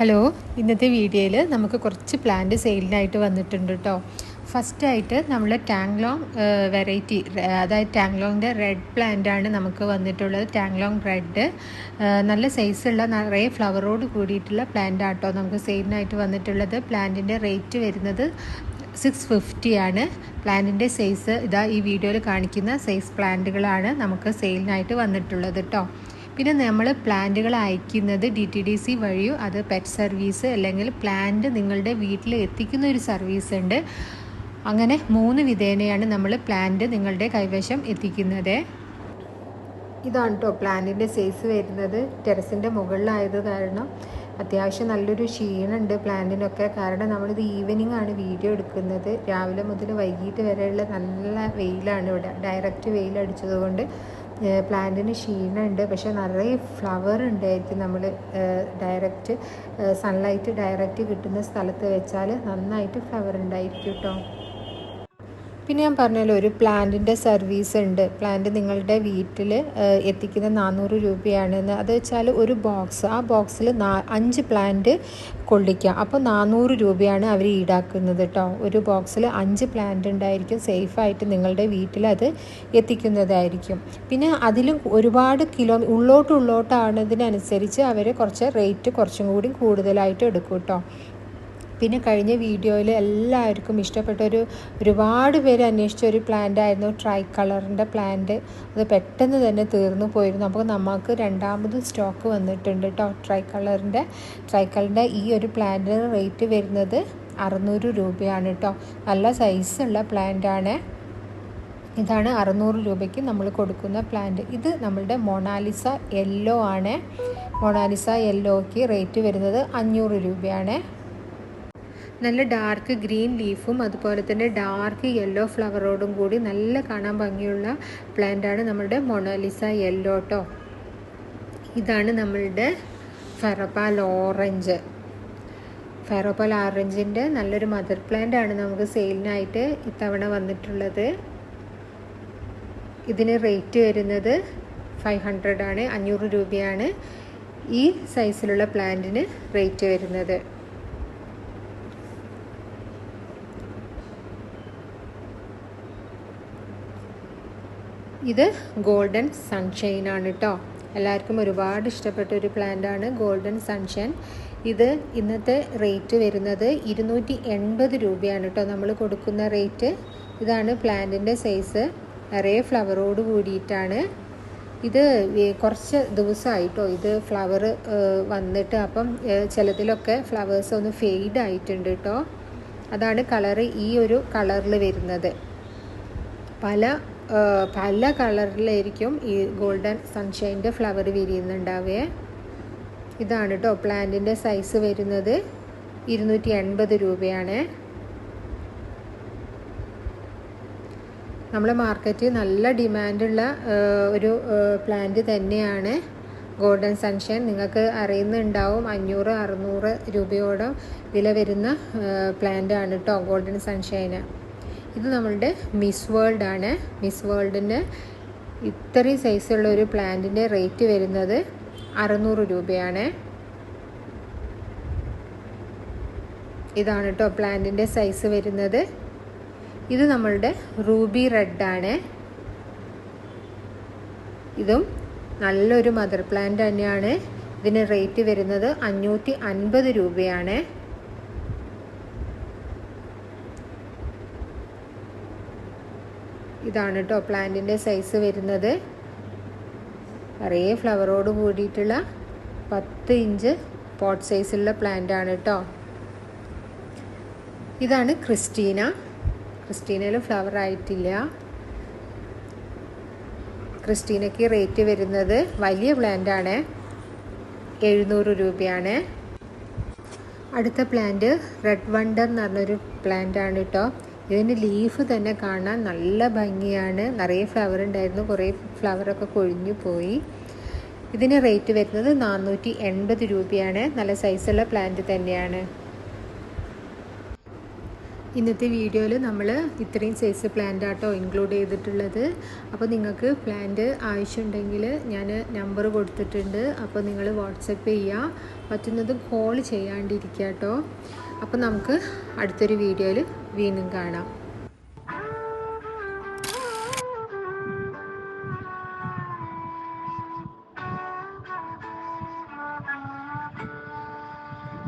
Hello, ഇന്നത്തെ വീഡിയോയിൽ നമുക്ക് കുറച്ച് പ്ലാന്റ് സെയിലിനായിട്ട് വന്നിട്ടുണ്ട് കേട്ടോ. ഫസ്റ്റായിട്ട് നമ്മൾ ടാങ്ലോങ് വെറൈറ്റി, അതായത് ടാങ്ലോങ്ങിൻ്റെ റെഡ് പ്ലാന്റാണ് നമുക്ക് വന്നിട്ടുള്ളത്. ടാങ്ലോങ് റെഡ് നല്ല സൈസുള്ള നിറയെ ഫ്ലവറോട് കൂടിയിട്ടുള്ള പ്ലാന്റ് ആട്ടോ നമുക്ക് സെയിലിനായിട്ട് വന്നിട്ടുള്ളത്. പ്ലാന്റിൻ്റെ റേറ്റ് വരുന്നത് 650 ആണ്. പ്ലാന്റിൻ്റെ സൈസ് ഇതാ ഈ വീഡിയോയിൽ കാണിക്കുന്ന സൈസ് പ്ലാന്റുകളാണ് നമുക്ക് സെയിലിനായിട്ട് വന്നിട്ടുള്ളത് കേട്ടോ. പിന്നെ നമ്മൾ പ്ലാന്റുകൾ അയക്കുന്നത് DTDC വഴിയോ അത് പെറ്റ് സർവീസ് അല്ലെങ്കിൽ പ്ലാന്റ് നിങ്ങളുടെ വീട്ടിൽ എത്തിക്കുന്ന ഒരു സർവീസ് ഉണ്ട്. അങ്ങനെ 3 വിധേനയാണ് നമ്മൾ പ്ലാന്റ് നിങ്ങളുടെ കൈവശം എത്തിക്കുന്നത്. ഇതാണ് കേട്ടോ പ്ലാന്റിൻ്റെ സൈസ് വരുന്നത്. ടെറസിൻ്റെ മുകളിലായത് കാരണം അത്യാവശ്യം നല്ലൊരു ക്ഷീണമുണ്ട് പ്ലാന്റിനൊക്കെ. കാരണം നമ്മളിത് ഈവനിങ് ആണ് വീഡിയോ എടുക്കുന്നത്. രാവിലെ മുതൽ വൈകിട്ട് വരെയുള്ള നല്ല വെയിലാണ് ഇവിടെ. ഡയറക്റ്റ് വെയിലടിച്ചതുകൊണ്ട് പ്ലാന്റിന് ക്ഷീണമുണ്ട്. പക്ഷേ നിറയെ ഫ്ലവർ ഉണ്ടായിരിക്കും. നമ്മൾ ഡയറക്റ്റ് സൺലൈറ്റ് ഡയറക്റ്റ് കിട്ടുന്ന സ്ഥലത്ത് വെച്ചാൽ നന്നായിട്ട് ഫ്ലവർ ഉണ്ടായിരിക്കും കേട്ടോ. പിന്നെ ഞാൻ പറഞ്ഞല്ലോ ഒരു പ്ലാന്റിൻ്റെ സർവീസ് ഉണ്ട്. പ്ലാന്റ് നിങ്ങളുടെ വീട്ടിൽ എത്തിക്കുന്ന 400 രൂപയാണെന്ന്. അത് വെച്ചാൽ ഒരു ബോക്സ്, ആ ബോക്സിൽ 5 പ്ലാന്റ് കൊള്ളിക്കാം. അപ്പോൾ 400 രൂപയാണ് അവർ ഈടാക്കുന്നത് കേട്ടോ. ഒരു ബോക്സിൽ 5 പ്ലാന്റ് ഉണ്ടായിരിക്കും. സേഫായിട്ട് നിങ്ങളുടെ വീട്ടിൽ അത് എത്തിക്കുന്നതായിരിക്കും. പിന്നെ അതിലും ഒരുപാട് ഉള്ളോട്ടാണതിനനുസരിച്ച് അവർ കുറച്ച് റേറ്റ് കുറച്ചും കൂടി കൂടുതലായിട്ട് എടുക്കും കേട്ടോ. പിന്നെ കഴിഞ്ഞ വീഡിയോയിൽ എല്ലാവർക്കും ഇഷ്ടപ്പെട്ട ഒരുപാട് പേര് അന്വേഷിച്ച ഒരു പ്ലാന്റ് ആയിരുന്നു ട്രൈ കളറിൻ്റെ പ്ലാന്റ്. അത് പെട്ടെന്ന് തന്നെ തീർന്നു പോയിരുന്നു. അപ്പോൾ നമുക്ക് രണ്ടാമത് സ്റ്റോക്ക് വന്നിട്ടുണ്ട് കേട്ടോ. ട്രൈ കളറിൻ്റെ ഈ ഒരു പ്ലാന്റിന് റേറ്റ് വരുന്നത് 600 രൂപയാണ് കേട്ടോ. നല്ല സൈസുള്ള പ്ലാന്റാണ്. ഇതാണ് 600 രൂപയ്ക്ക് നമ്മൾ കൊടുക്കുന്ന പ്ലാന്റ്. ഇത് നമ്മളുടെ മൊണാലിസ യെല്ലോ ആണ്. മൊണാലിസ യെല്ലോയ്ക്ക് റേറ്റ് വരുന്നത് 500 രൂപയാണ്. നല്ല ഡാർക്ക് ഗ്രീൻ ലീഫും അതുപോലെ തന്നെ ഡാർക്ക് യെല്ലോ ഫ്ലവറോടും കൂടി നല്ല കാണാൻ ഭംഗിയുള്ള പ്ലാന്റാണ് നമ്മളുടെ മൊണാലിസ യെല്ലോ കേട്ടോ. ഇതാണ് നമ്മളുടെ ഫെറോപ്പാൽ ഓറഞ്ചിൻ്റെ നല്ലൊരു മദർ പ്ലാന്റാണ് നമുക്ക് സെയിലിനായിട്ട് ഇത്തവണ വന്നിട്ടുള്ളത്. ഇതിന് റേറ്റ് വരുന്നത് 500 ആണ്. 500 രൂപയാണ് ഈ സൈസിലുള്ള പ്ലാന്റിന് റേറ്റ് വരുന്നത്. ഇത് ഗോൾഡൻ സൺഷൈൻ ആണ് കേട്ടോ. എല്ലാവർക്കും ഒരുപാട് ഇഷ്ടപ്പെട്ട ഒരു പ്ലാന്റാണ് ഗോൾഡൻ സൺഷൈൻ. ഇത് ഇന്നത്തെ റേറ്റ് വരുന്നത് 280 രൂപയാണ് കേട്ടോ നമ്മൾ കൊടുക്കുന്ന റേറ്റ്. ഇതാണ് പ്ലാന്റിൻ്റെ സൈസ്. നിറയെ ഫ്ലവറോട് കൂടിയിട്ടാണ്. ഇത് കുറച്ച് ദിവസമായിട്ടോ ഇത് ഫ്ലവർ വന്നിട്ട്. അപ്പം ചിലതിലൊക്കെ ഫ്ലവേഴ്സ് ഒന്ന് ഫെയ്ഡ് ആയിട്ടുണ്ട് കേട്ടോ. അതാണ് കളറ് ഈ ഒരു കളറിൽ വരുന്നത്. പല കളറിലായിരിക്കും ഈ ഗോൾഡൻ സൺഷൈൻ്റെ ഫ്ലവർ വിരിയുന്നുണ്ടാവേ. ഇതാണ് കേട്ടോ പ്ലാന്റിൻ്റെ സൈസ് വരുന്നത്. 280 രൂപയാണ്. നമ്മളെ മാർക്കറ്റിൽ നല്ല ഡിമാൻഡുള്ള ഒരു പ്ലാന്റ് തന്നെയാണ് ഗോൾഡൻ സൺഷൈൻ. നിങ്ങൾക്ക് അറിയുന്നുണ്ടാവും 500-600 രൂപയോളം വില വരുന്ന പ്ലാന്റ് ആണ് കേട്ടോ ഗോൾഡൻ സൺഷൈന്. ഇത് നമ്മളുടെ മിസ് വേൾഡ് ആണ്. മിസ് വേൾഡിൻ്റെ ഇത്രയും സൈസുള്ള ഒരു പ്ലാന്റിൻ്റെ റേറ്റ് വരുന്നത് 600 രൂപയാണ്. ഇതാണ് കേട്ടോ പ്ലാന്റിൻ്റെ സൈസ് വരുന്നത്. ഇത് നമ്മളുടെ റൂബി റെഡ് ആണ്. ഇതും നല്ലൊരു മദർ പ്ലാന്റ് തന്നെയാണ്. ഇതിന് റേറ്റ് വരുന്നത് 550 രൂപയാണ്. ഇതാണ് കേട്ടോ പ്ലാന്റിൻ്റെ സൈസ് വരുന്നത്. നിറയെ ഫ്ലവറോട് കൂടിയിട്ടുള്ള 10 ഇഞ്ച് പോട്ട് സൈസുള്ള പ്ലാന്റ് ആണ് കേട്ടോ. ഇതാണ് ക്രിസ്റ്റീനയിൽ ഫ്ലവർ ആയിട്ടില്ല. ക്രിസ്റ്റീനയ്ക്ക് റേറ്റ് വരുന്നത് വലിയ പ്ലാന്റ് ആണ് 700 രൂപയാണ്. അടുത്ത പ്ലാന്റ് റെഡ് വണ്ടർ എന്ന് പറഞ്ഞൊരു പ്ലാന്റ് ആണ് കേട്ടോ. ഇതിന് ലീഫ് തന്നെ കാണാൻ നല്ല ഭംഗിയാണ്. നിറയെ ഫ്ലവർ ഉണ്ടായിരുന്നു. കുറേ ഫ്ലവറൊക്കെ കൊഴിഞ്ഞു പോയി. ഇതിന് റേറ്റ് വരുന്നത് 480 രൂപയാണ്. നല്ല സൈസുള്ള പ്ലാന്റ് തന്നെയാണ്. ഇന്നത്തെ വീഡിയോയിൽ നമ്മൾ ഇത്രയും സൈസ് പ്ലാന്റ് ആട്ടോ ഇൻക്ലൂഡ് ചെയ്തിട്ടുള്ളത്. അപ്പോൾ നിങ്ങൾക്ക് പ്ലാന്റ് ആവശ്യമുണ്ടെങ്കിൽ ഞാൻ നമ്പർ കൊടുത്തിട്ടുണ്ട്. അപ്പോൾ നിങ്ങൾ വാട്സപ്പ് ചെയ്യുക, പറ്റുന്നതും കോൾ ചെയ്യാണ്ടിരിക്കുക കേട്ടോ. അപ്പോൾ നമുക്ക് അടുത്തൊരു വീഡിയോയിൽ വീണ്ടും കാണാം.